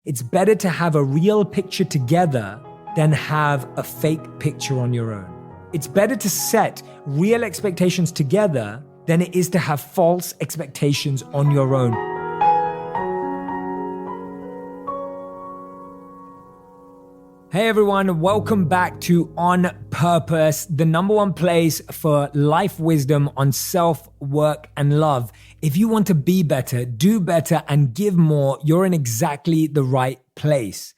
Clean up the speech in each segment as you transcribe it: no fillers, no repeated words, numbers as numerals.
It's better to have a real picture together than have a fake picture on your own. It's better to set real expectations together than it is to have false expectations on your own. Hey everyone, welcome back to On Purpose, the number one place for life wisdom on self, work, and love. If you want to be better, do better, and give more, you're in exactly the right place.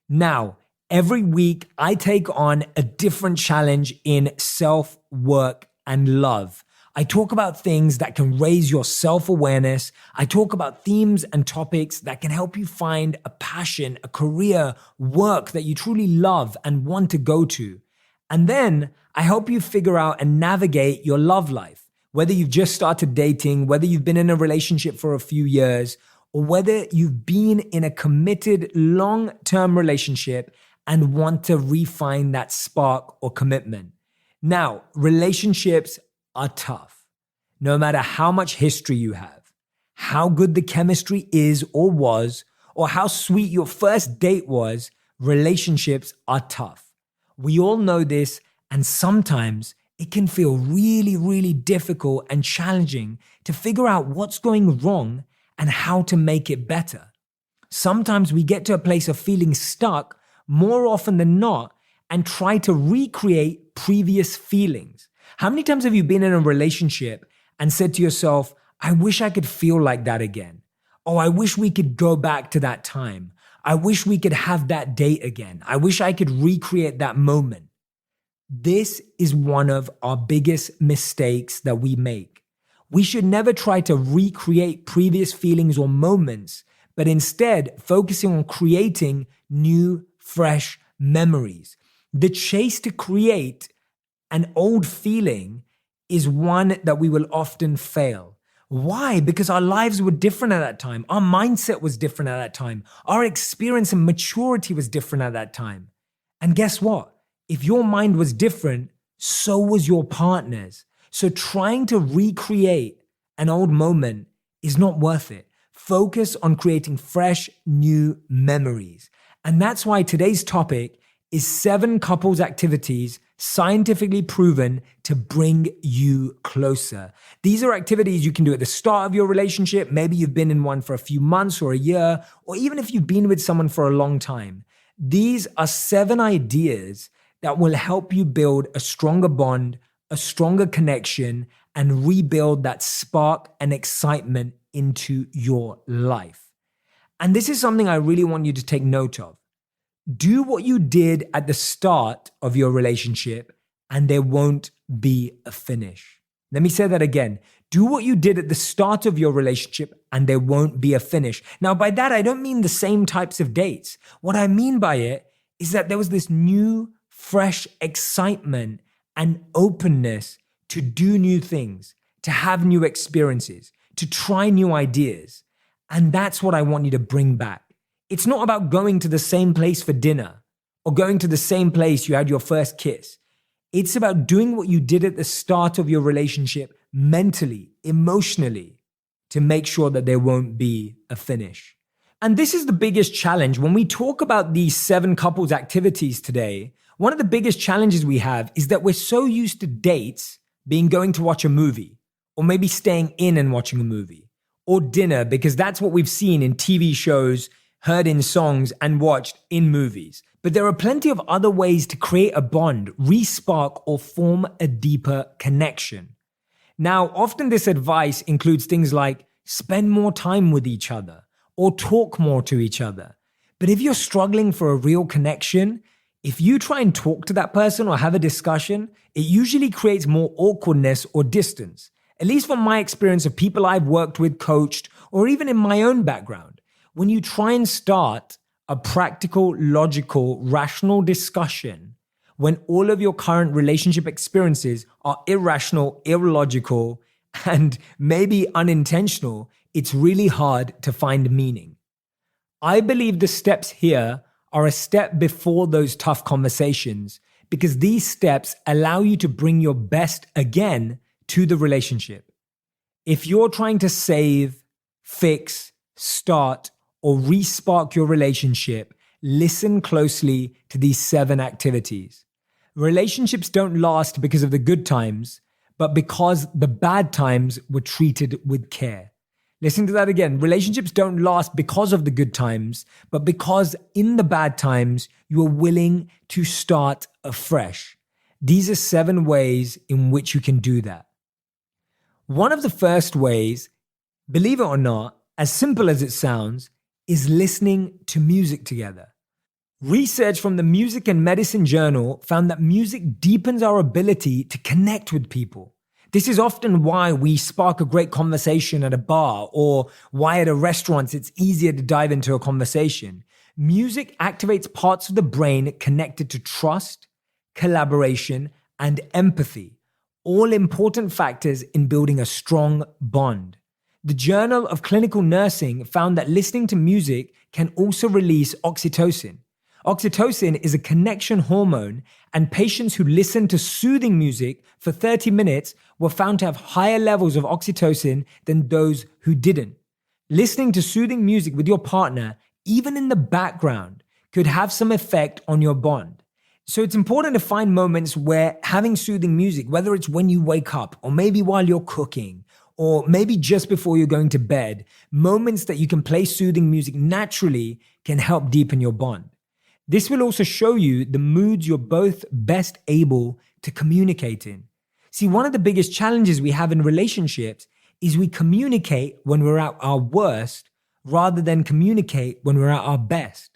Now, every week I take on a different challenge in self, work, and love. I talk about things that can raise your self-awareness. I talk about themes and topics that can help you find a passion, a career, work that you truly love and want to go to. And then I help you figure out and navigate your love life, whether you've just started dating, whether you've been in a relationship for a few years, or whether you've been in a committed long-term relationship and want to refine that spark or commitment. Now, relationships are tough. No matter how much history you have, how good the chemistry is or was, or how sweet your first date was, relationships are tough. We all know this, and sometimes it can feel really, really difficult and challenging to figure out what's going wrong and how to make it better. Sometimes we get to a place of feeling stuck more often than not and try to recreate previous feelings. How many times have you been in a relationship and said to yourself, I wish I could feel like that again? Oh, I wish we could go back to that time. I wish we could have that date again. I wish I could recreate that moment. This is one of our biggest mistakes that we make. We should never try to recreate previous feelings or moments, but instead focusing on creating new, fresh memories. The chase to create an old feeling is one that we will often fail. Why? Because our lives were different at that time. Our mindset was different at that time. Our experience and maturity was different at that time. And guess what? If your mind was different, so was your partner's. So trying to recreate an old moment is not worth it. Focus on creating fresh, new memories. And that's why today's topic is 7 couples activities scientifically proven to bring you closer. These are activities you can do at the start of your relationship. Maybe you've been in one for a few months or a year, or even if you've been with someone for a long time. These are 7 ideas that will help you build a stronger bond, a stronger connection, and rebuild that spark and excitement into your life. And this is something I really want you to take note of. Do what you did at the start of your relationship, and there won't be a finish. Let me say that again. Do what you did at the start of your relationship, and there won't be a finish. Now, by that, I don't mean the same types of dates. What I mean by it is that there was this new, fresh excitement and openness to do new things, to have new experiences, to try new ideas. And that's what I want you to bring back. It's not about going to the same place for dinner or going to the same place you had your first kiss. It's about doing what you did at the start of your relationship mentally, emotionally, to make sure that there won't be a finish. And this is the biggest challenge. When we talk about these 7 couples activities today, one of the biggest challenges we have is that we're so used to dates being going to watch a movie, or maybe staying in and watching a movie, or dinner, because that's what we've seen in TV shows, heard in songs, and watched in movies. But there are plenty of other ways to create a bond, re-spark, or form a deeper connection. Now, often this advice includes things like spend more time with each other or talk more to each other. But if you're struggling for a real connection, if you try and talk to that person or have a discussion, it usually creates more awkwardness or distance. At least from my experience of people I've worked with, coached, or even in my own background. When you try and start a practical, logical, rational discussion, when all of your current relationship experiences are irrational, illogical, and maybe unintentional, it's really hard to find meaning. I believe the steps here are a step before those tough conversations, because these steps allow you to bring your best again to the relationship. If you're trying to save, fix, start, or re-spark your relationship, listen closely to these 7 activities. Relationships don't last because of the good times, but because the bad times were treated with care. Listen to that again. Relationships don't last because of the good times, but because in the bad times, you are willing to start afresh. These are 7 ways in which you can do that. One of the first ways, believe it or not, as simple as it sounds, is listening to music together. Research from the Music and Medicine Journal found that music deepens our ability to connect with people. This is often why we spark a great conversation at a bar, or why at a restaurant it's easier to dive into a conversation. Music activates parts of the brain connected to trust, collaboration, and empathy, all important factors in building a strong bond. The Journal of Clinical Nursing found that listening to music can also release oxytocin. Oxytocin is a connection hormone, and patients who listened to soothing music for 30 minutes were found to have higher levels of oxytocin than those who didn't. Listening to soothing music with your partner, even in the background, could have some effect on your bond. So it's important to find moments where having soothing music, whether it's when you wake up, or maybe while you're cooking, or maybe just before you're going to bed, moments that you can play soothing music naturally can help deepen your bond. This will also show you the moods you're both best able to communicate in. See, one of the biggest challenges we have in relationships is we communicate when we're at our worst rather than communicate when we're at our best.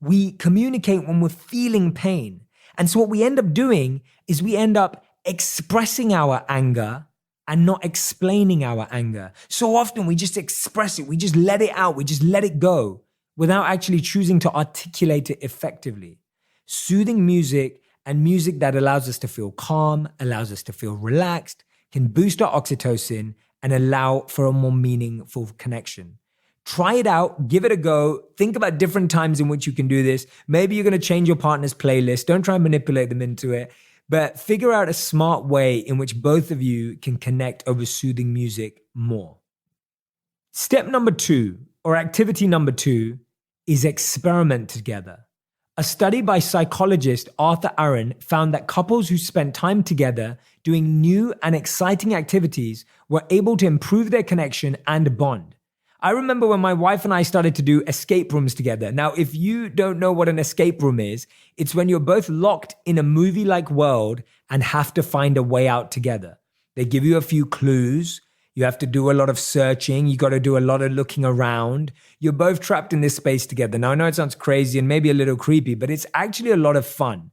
We communicate when we're feeling pain. And so what we end up doing is we end up expressing our anger and not explaining our anger. So often we just express it, we just let it out, we just let it go, without actually choosing to articulate it effectively. Soothing music and music that allows us to feel calm, allows us to feel relaxed, can boost our oxytocin and allow for a more meaningful connection. Try it out, give it a go, think about different times in which you can do this. Maybe you're gonna change your partner's playlist, don't try and manipulate them into it, but figure out a smart way in which both of you can connect over soothing music more. Step number 2, or activity number 2, is experiment together. A study by psychologist Arthur Aaron found that couples who spent time together doing new and exciting activities were able to improve their connection and bond. I remember when my wife and I started to do escape rooms together. Now, if you don't know what an escape room is, it's when you're both locked in a movie-like world and have to find a way out together. They give you a few clues. You have to do a lot of searching. You got to do a lot of looking around. You're both trapped in this space together. Now, I know it sounds crazy and maybe a little creepy, but it's actually a lot of fun.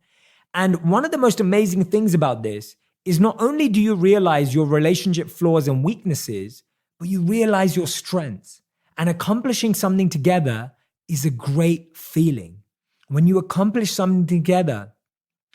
And one of the most amazing things about this is not only do you realize your relationship flaws and weaknesses, but you realize your strengths. And accomplishing something together is a great feeling. When you accomplish something together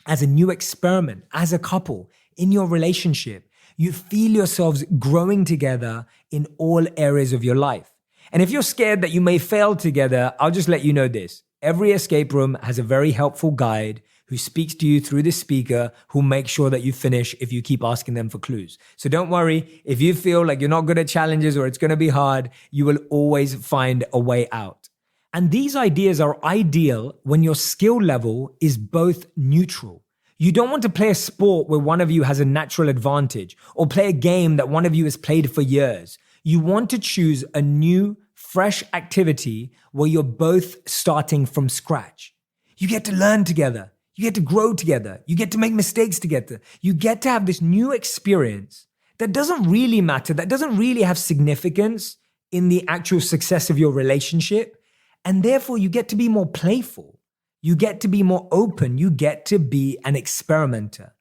as a new experiment, as a couple, in your relationship, you feel yourselves growing together in all areas of your life. And if you're scared that you may fail together, I'll just let you know this. Every escape room has a very helpful guide who speaks to you through the speaker, who'll make sure that you finish if you keep asking them for clues. So don't worry, if you feel like you're not good at challenges or it's gonna be hard, you will always find a way out. And these ideas are ideal when your skill level is both neutral. You don't want to play a sport where one of you has a natural advantage or play a game that one of you has played for years. You want to choose a new, fresh activity where you're both starting from scratch. You get to learn together. You get to grow together. You get to make mistakes together. You get to have this new experience that doesn't really matter, that doesn't really have significance in the actual success of your relationship. And therefore, you get to be more playful. You get to be more open. You get to be an experimenter.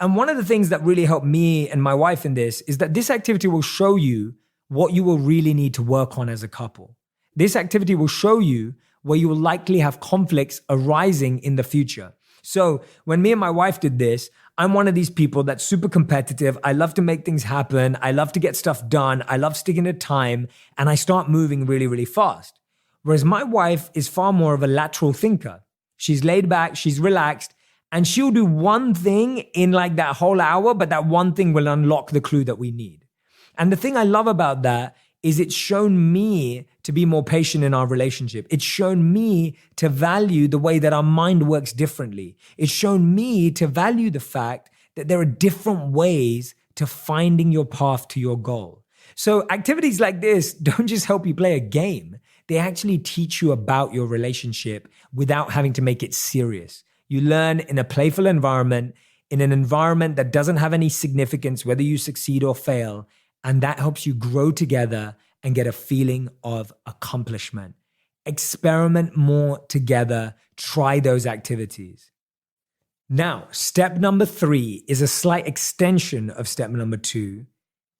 And one of the things that really helped me and my wife in this is that this activity will show you what you will really need to work on as a couple. This activity will show you where you will likely have conflicts arising in the future. So when me and my wife did this, I'm one of these people that's super competitive. I love to make things happen. I love to get stuff done. I love sticking to time, and I start moving really, really fast. Whereas my wife is far more of a lateral thinker. She's laid back, she's relaxed, and she'll do one thing in like that whole hour, but that one thing will unlock the clue that we need. And the thing I love about that is it's shown me to be more patient in our relationship. It's shown me to value the way that our mind works differently. It's shown me to value the fact that there are different ways to finding your path to your goal. So activities like this don't just help you play a game. They actually teach you about your relationship without having to make it serious. You learn in a playful environment, in an environment that doesn't have any significance, whether you succeed or fail, and that helps you grow together and get a feeling of accomplishment. Experiment more together. Try those activities. Now, step number 3 is a slight extension of step number 2,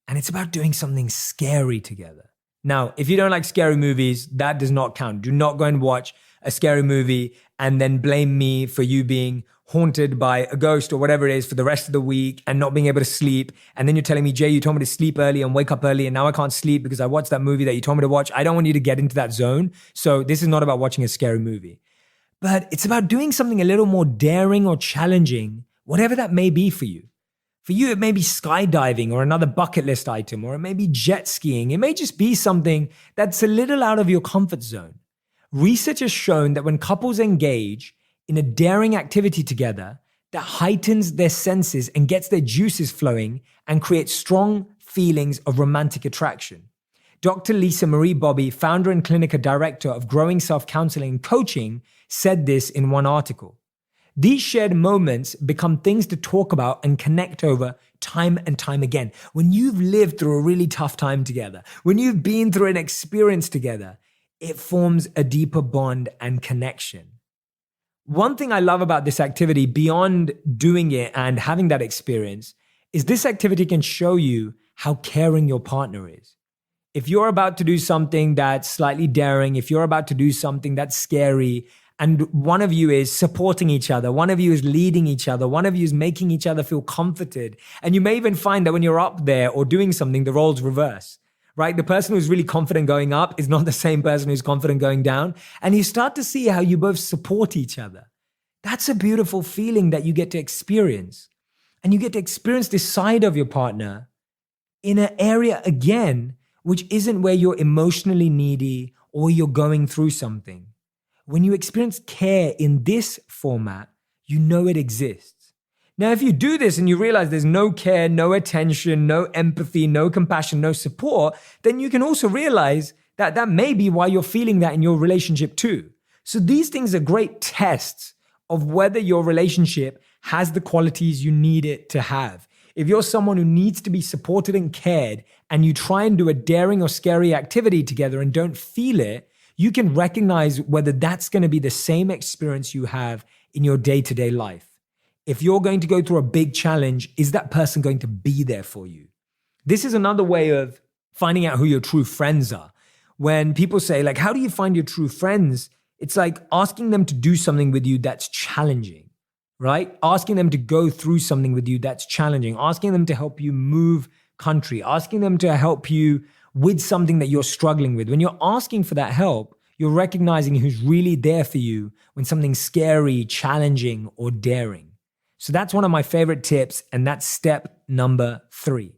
and it's about doing something scary together. Now, if you don't like scary movies, that does not count. Do not go and watch a scary movie and then blame me for you being haunted by a ghost or whatever it is for the rest of the week and not being able to sleep. And then you're telling me, Jay, you told me to sleep early and wake up early and now I can't sleep because I watched that movie that you told me to watch. I don't want you to get into that zone. So this is not about watching a scary movie. But it's about doing something a little more daring or challenging, whatever that may be for you. For you, it may be skydiving or another bucket list item, or it may be jet skiing. It may just be something that's a little out of your comfort zone. Research has shown that when couples engage in a daring activity together, that heightens their senses and gets their juices flowing and creates strong feelings of romantic attraction. Dr. Lisa Marie Bobby, founder and clinical director of Growing Self-Counseling and Coaching, said this in one article. These shared moments become things to talk about and connect over time and time again. When you've lived through a really tough time together, when you've been through an experience together, it forms a deeper bond and connection. One thing I love about this activity, beyond doing it and having that experience, is this activity can show you how caring your partner is. If you're about to do something that's slightly daring, if you're about to do something that's scary, and one of you is supporting each other, one of you is leading each other, one of you is making each other feel comforted. And you may even find that when you're up there or doing something, the roles reverse, right? The person who's really confident going up is not the same person who's confident going down. And you start to see how you both support each other. That's a beautiful feeling that you get to experience. And you get to experience this side of your partner in an area, again, which isn't where you're emotionally needy or you're going through something. When you experience care in this format, you know it exists. Now, if you do this and you realize there's no care, no attention, no empathy, no compassion, no support, then you can also realize that that may be why you're feeling that in your relationship too. So these things are great tests of whether your relationship has the qualities you need it to have. If you're someone who needs to be supported and cared, and you try and do a daring or scary activity together and don't feel it, you can recognize whether that's going to be the same experience you have in your day-to-day life. If you're going to go through a big challenge, is that person going to be there for you? This is another way of finding out who your true friends are. When people say, like, how do you find your true friends? It's like asking them to do something with you that's challenging, right? Asking them to go through something with you that's challenging. Asking them to help you move country. Asking them to help you with something that you're struggling with. When you're asking for that help, you're recognizing who's really there for you when something's scary, challenging, or daring. So that's one of my favorite tips, and that's step number 3.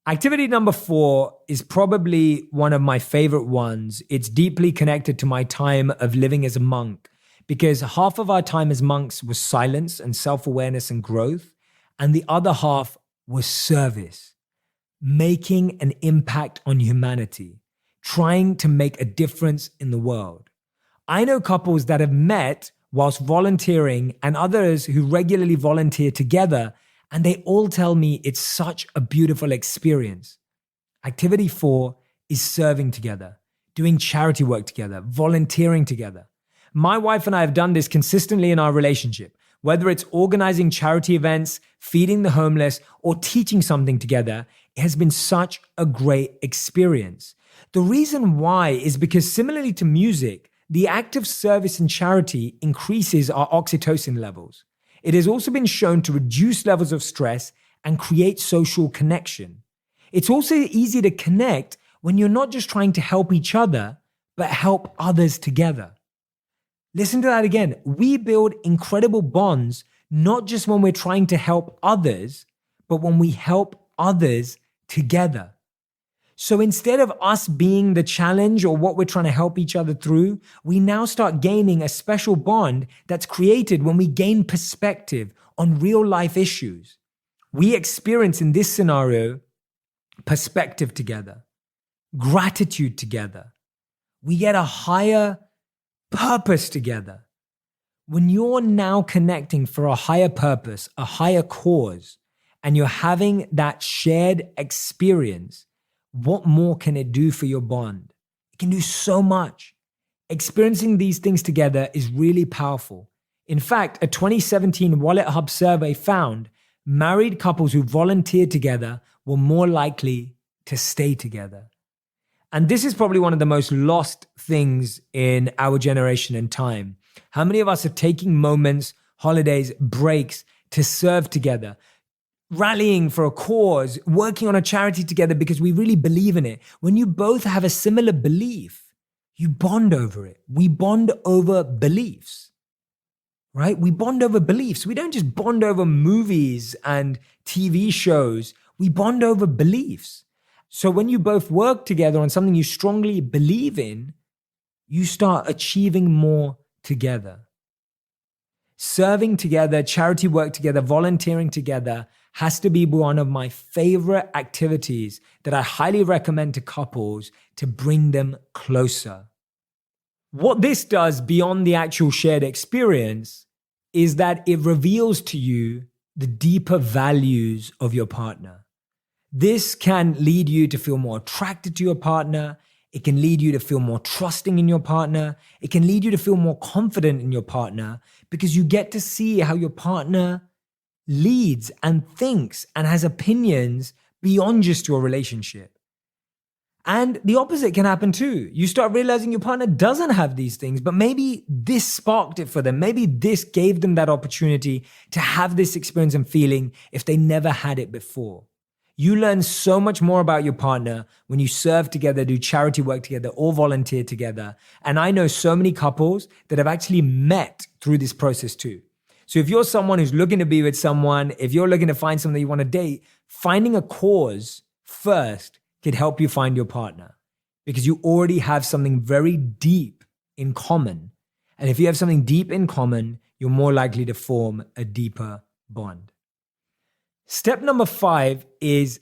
Activity number 4 is probably one of my favorite ones. It's deeply connected to my time of living as a monk, because half of our time as monks was silence and self-awareness and growth, and the other half was service. Making an impact on humanity, trying to make a difference in the world. I know couples that have met whilst volunteering and others who regularly volunteer together, and they all tell me it's such a beautiful experience. Activity 4 is serving together, doing charity work together, volunteering together. My wife and I have done this consistently in our relationship, whether it's organizing charity events, feeding the homeless, or teaching something together. It has been such a great experience. The reason why is because, similarly to music, the act of service and charity increases our oxytocin levels. It has also been shown to reduce levels of stress and create social connection. It's also easy to connect when you're not just trying to help each other, but help others together. Listen to that again. We build incredible bonds, not just when we're trying to help others, but when we help others together. So instead of us being the challenge or what we're trying to help each other through, we now start gaining a special bond that's created when we gain perspective on real life issues. We experience in this scenario perspective together, gratitude together. We get a higher purpose together. When you're now connecting for a higher purpose, a higher cause, and you're having that shared experience, what more can it do for your bond? It can do so much. Experiencing these things together is really powerful. In fact, a 2017 Wallet Hub survey found married couples who volunteered together were more likely to stay together. And this is probably one of the most lost things in our generation and time. How many of us are taking moments, holidays, breaks to serve together, rallying for a cause, working on a charity together because we really believe in it? When you both have a similar belief, you bond over it. We bond over beliefs, right? We bond over beliefs. We don't just bond over movies and TV shows. We bond over beliefs. So when you both work together on something you strongly believe in, you start achieving more together. Serving together, charity work together, volunteering together has to be one of my favorite activities that I highly recommend to couples to bring them closer. What this does beyond the actual shared experience is that it reveals to you the deeper values of your partner. This can lead you to feel more attracted to your partner. It can lead you to feel more trusting in your partner. It can lead you to feel more confident in your partner because you get to see how your partner leads and thinks and has opinions beyond just your relationship. And the opposite can happen too. You start realizing your partner doesn't have these things, but maybe this sparked it for them. Maybe this gave them that opportunity to have this experience and feeling if they never had it before. You learn so much more about your partner when you serve together, do charity work together, or volunteer together. And I know so many couples that have actually met through this process too. So if you're someone who's looking to be with someone, if you're looking to find someone that you want to date, finding a cause first could help you find your partner because you already have something very deep in common. And if you have something deep in common, you're more likely to form a deeper bond. Step number 5 is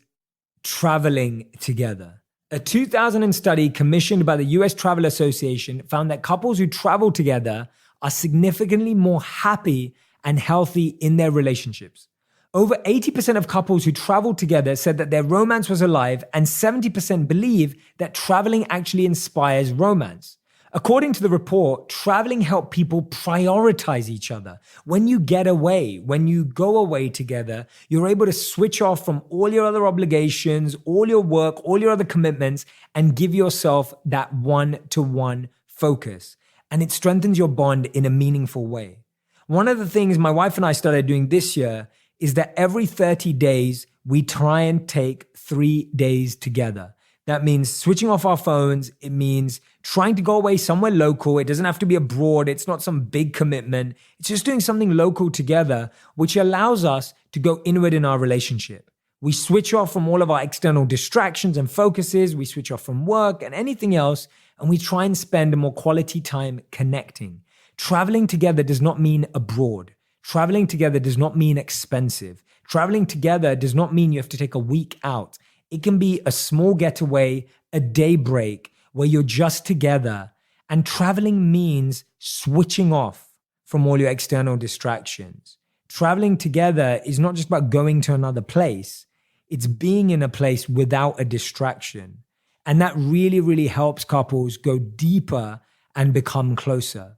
traveling together. A 2000 study commissioned by the US Travel Association found that couples who travel together are significantly more happy and healthy in their relationships. Over 80% of couples who traveled together said that their romance was alive, and 70% believe that traveling actually inspires romance. According to the report, traveling helped people prioritize each other. When you get away, when you go away together, you're able to switch off from all your other obligations, all your work, all your other commitments, and give yourself that one-to-one focus. And it strengthens your bond in a meaningful way. One of the things my wife and I started doing this year is that every 30 days, we try and take 3 days together. That means switching off our phones. It means trying to go away somewhere local. It doesn't have to be abroad. It's not some big commitment. It's just doing something local together, which allows us to go inward in our relationship. We switch off from all of our external distractions and focuses. We switch off from work and anything else, and we try and spend more quality time connecting. Traveling together does not mean abroad. Traveling together does not mean expensive. Traveling together does not mean you have to take a week out. It can be a small getaway, a day break where you're just together. And traveling means switching off from all your external distractions. Traveling together is not just about going to another place. It's being in a place without a distraction. And that really, really helps couples go deeper and become closer.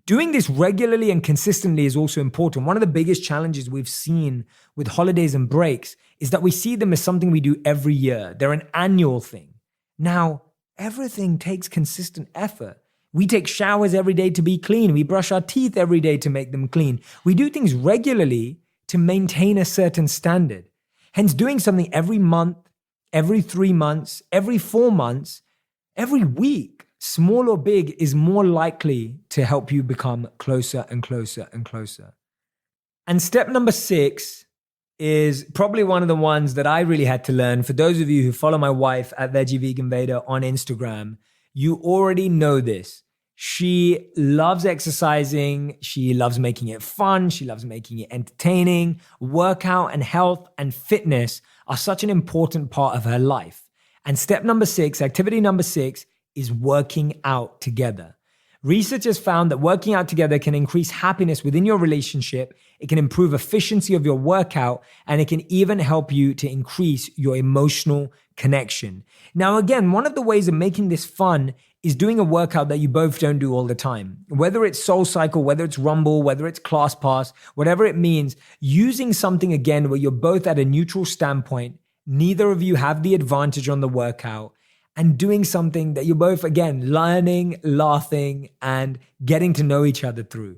Doing this regularly and consistently is also important. One of the biggest challenges we've seen with holidays and breaks is that we see them as something we do every year. They're an annual thing. Now, everything takes consistent effort. We take showers every day to be clean. We brush our teeth every day to make them clean. We do things regularly to maintain a certain standard. Hence, doing something every month, every 3 months, every 4 months, every week, small or big, is more likely to help you become closer and closer and closer. And step number 6 is probably one of the ones that I really had to learn. For those of you who follow my wife at Veggie Vegan Vader on Instagram, you already know this. She loves exercising. She loves making it fun. She loves making it entertaining. Workout and health and fitness are such an important part of her life. And step number 6, activity number 6, is working out together. Research has found that working out together can increase happiness within your relationship. It can improve efficiency of your workout, and it can even help you to increase your emotional connection. Now, again, one of the ways of making this fun is doing a workout that you both don't do all the time. Whether it's Soul Cycle, whether it's Rumble, whether it's ClassPass, whatever it means, using something again where you're both at a neutral standpoint, neither of you have the advantage on the workout, and doing something that you're both, again, learning, laughing, and getting to know each other through.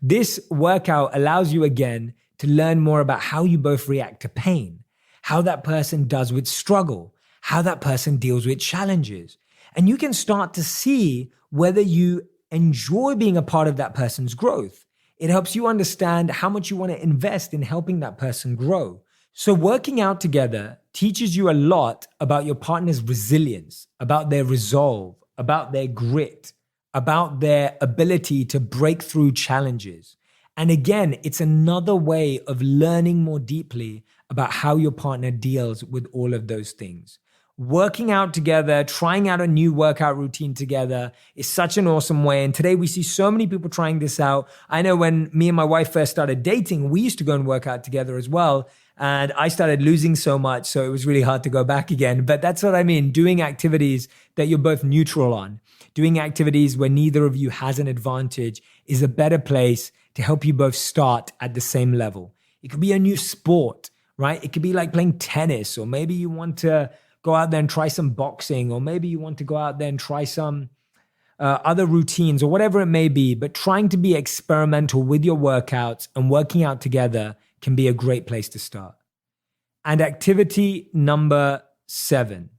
This workout allows you, again, to learn more about how you both react to pain, how that person does with struggle, how that person deals with challenges. And you can start to see whether you enjoy being a part of that person's growth. It helps you understand how much you want to invest in helping that person grow. So working out together teaches you a lot about your partner's resilience, about their resolve, about their grit, about their ability to break through challenges. And again, it's another way of learning more deeply about how your partner deals with all of those things. Working out together, trying out a new workout routine together is such an awesome way. And today we see so many people trying this out. I know when me and my wife first started dating, we used to go and work out together as well. And I started losing so much, so it was really hard to go back again. But that's what I mean, doing activities that you're both neutral on. Doing activities where neither of you has an advantage is a better place to help you both start at the same level. It could be a new sport, right? It could be like playing tennis, or maybe you want to go out there and try some boxing, or maybe you want to go out there and try some other routines, or whatever it may be. But trying to be experimental with your workouts and working out together can be a great place to start. And activity number 7.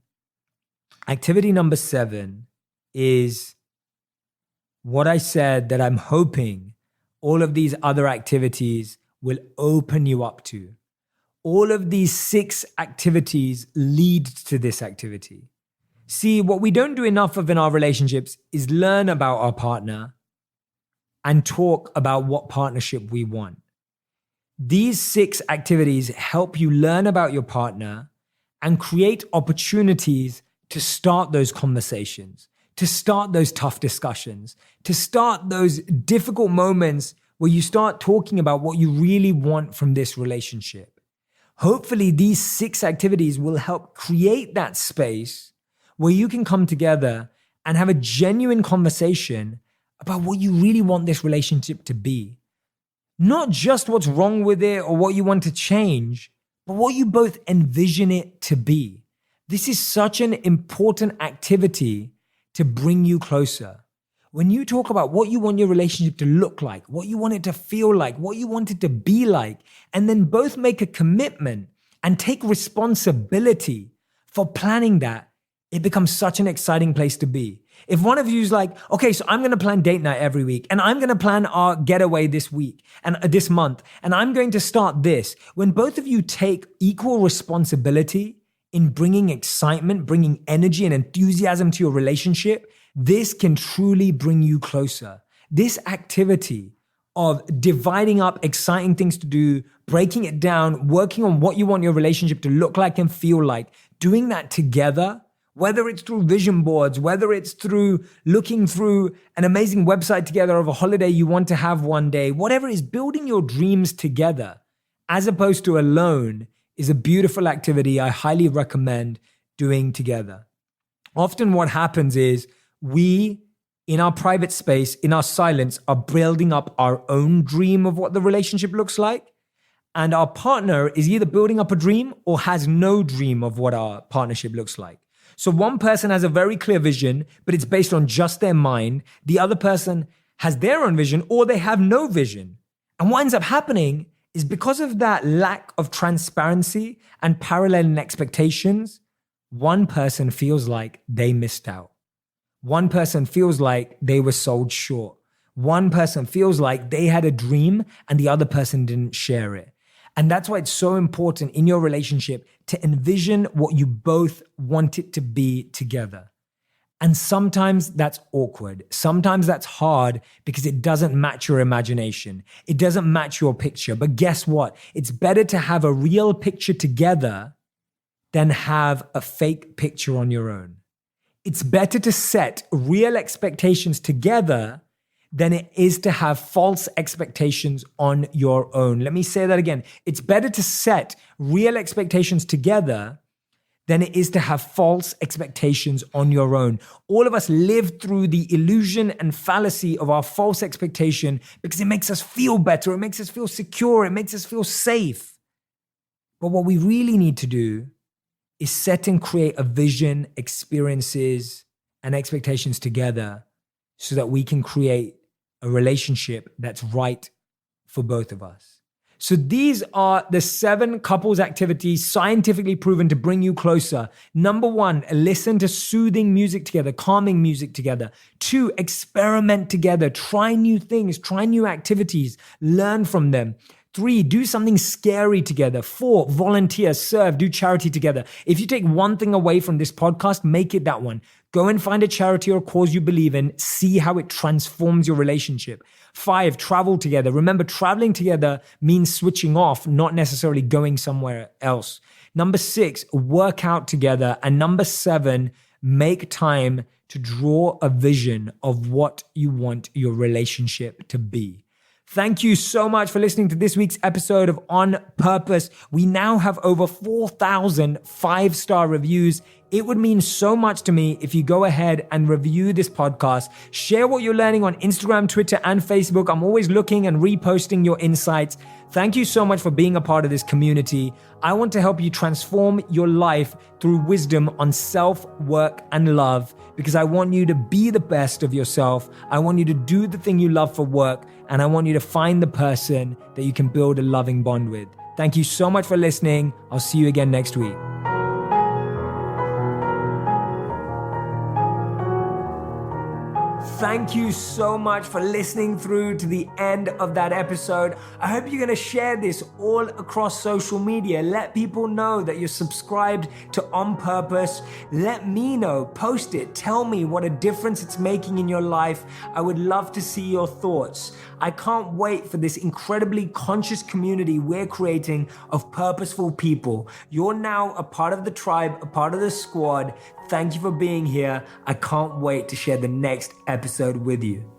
Activity number 7 is what I said that I'm hoping all of these other activities will open you up to. All of these 6 activities lead to this activity. See, what we don't do enough of in our relationships is learn about our partner and talk about what partnership we want. These 6 activities help you learn about your partner and create opportunities to start those conversations, to start those tough discussions, to start those difficult moments where you start talking about what you really want from this relationship. Hopefully, these 6 activities will help create that space where you can come together and have a genuine conversation about what you really want this relationship to be. Not just what's wrong with it or what you want to change, but what you both envision it to be. This is such an important activity to bring you closer. When you talk about what you want your relationship to look like, what you want it to feel like, what you want it to be like, and then both make a commitment and take responsibility for planning that, it becomes such an exciting place to be. If one of you is like, okay, so I'm going to plan date night every week, and I'm going to plan our getaway this week and this month, and I'm going to start this. When both of you take equal responsibility in bringing excitement, bringing energy and enthusiasm to your relationship, this can truly bring you closer. This activity of dividing up exciting things to do, breaking it down, working on what you want your relationship to look like and feel like, doing that together, whether it's through vision boards, whether it's through looking through an amazing website together of a holiday you want to have one day, whatever it is, building your dreams together as opposed to alone is a beautiful activity I highly recommend doing together. Often what happens is we, in our private space, in our silence, are building up our own dream of what the relationship looks like. And our partner is either building up a dream or has no dream of what our partnership looks like. So one person has a very clear vision, but it's based on just their mind. The other person has their own vision or they have no vision. And what ends up happening is because of that lack of transparency and paralleling expectations, one person feels like they missed out. One person feels like they were sold short. One person feels like they had a dream and the other person didn't share it. And that's why it's so important in your relationship to envision what you both want it to be together. And sometimes that's awkward. Sometimes that's hard because it doesn't match your imagination. It doesn't match your picture. But guess what? It's better to have a real picture together than have a fake picture on your own. It's better to set real expectations together than it is to have false expectations on your own. Let me say that again. It's better to set real expectations together than it is to have false expectations on your own. All of us live through the illusion and fallacy of our false expectation because it makes us feel better, it makes us feel secure, it makes us feel safe. But what we really need to do is set and create a vision, experiences, and expectations together so that we can create a relationship that's right for both of us. So these are the 7 couples activities scientifically proven to bring you closer. Number 1, listen to soothing music together, calming music together. 2, experiment together, try new things, try new activities, learn from them. 3, do something scary together. 4, volunteer, serve, do charity together. If you take one thing away from this podcast, make it that one. Go and find a charity or cause you believe in. See how it transforms your relationship. 5, travel together. Remember, traveling together means switching off, not necessarily going somewhere else. Number 6, work out together. And number 7, make time to draw a vision of what you want your relationship to be. Thank you so much for listening to this week's episode of On Purpose. We now have over 4,000 5-star reviews. It would mean so much to me if you go ahead and review this podcast. Share what you're learning on Instagram, Twitter, and Facebook. I'm always looking and reposting your insights. Thank you so much for being a part of this community. I want to help you transform your life through wisdom on self, work, and love because I want you to be the best of yourself. I want you to do the thing you love for work, and I want you to find the person that you can build a loving bond with. Thank you so much for listening. I'll see you again next week. Thank you so much for listening through to the end of that episode. I hope you're going to share this all across social media. Let people know that you're subscribed to On Purpose. Let me know. Post it. Tell me what a difference it's making in your life. I would love to see your thoughts. I can't wait for this incredibly conscious community we're creating of purposeful people. You're now a part of the tribe, a part of the squad. Thank you for being here. I can't wait to share the next episode with you.